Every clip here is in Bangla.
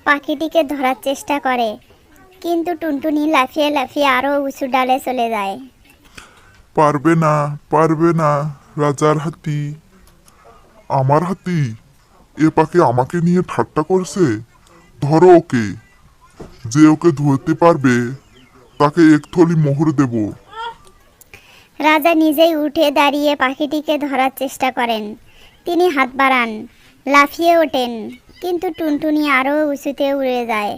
পাখিটিকে ধরার চেষ্টা করে, কিন্তু টুনটুনি লাফিয়ে লাফিয়ে আরও উঁচু ডালে চলে যায়। পারবে না, পারবে না, রাজার হাতি। আমার হাতি? এ পাখি আমাকে নিয়ে ঠাট্টা করছে। ধরো ওকে। যে ওকে ধরতে পারবে তাকে এক থলি মোহর দেব। রাজা নিজেই উঠে দাঁড়িয়ে পাখিটিকে ধরার চেষ্টা করেন। তিনি হাত বাড়ান, লাফিয়ে ওঠেন, কিন্তু টুনটুনি আরও উঁচুতে উড়ে যায়।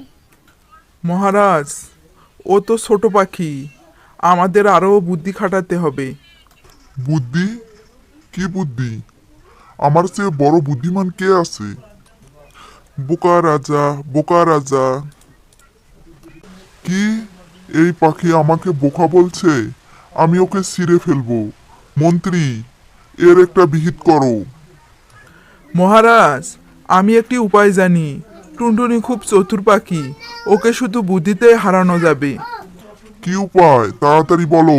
মহারাজ, ও তো ছোট পাখি, আমাদের আরও বুদ্ধি খাটাতে হবে। বুদ্ধি? কি বুদ্ধি? আমার চেয়ে বড় বুদ্ধিমান কে আছে? বোকা রাজা, বোকা রাজা। কি? এই পাখি আমাকে বোকা বলছে? আমি ওকে ছিঁড়ে ফেলবো। মন্ত্রী, এর একটা বিহিত করো। মহারাজ, আমি একটি উপায় জানি। টুনটুনি খুব চতুর পাখি, ওকে শুধু বুদ্ধিতে হারানো যাবে। কি উপায়? তাড়াতাড়ি বলো।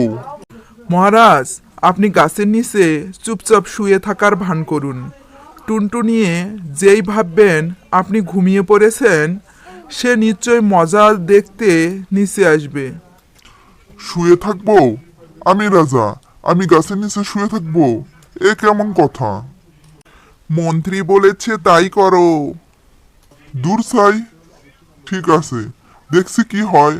মহারাজ, আপনি গাছের নিচে চুপচাপ শুয়ে থাকার ভান করুন। টুনটুনিয়ে যেই ভাববেন আপনি ঘুমিয়ে পড়েছেন, সে নিশ্চয় মজা দেখতে নিচে আসবে। শুয়ে থাকবো? আমি রাজা, আমি গাছের নিচে শুয়ে থাকবো? এ কেমন কথা? মন্ত্রী বলেছে তাই করো। দূর ছাই। ঠিক আছে, দেখছি কি হয়।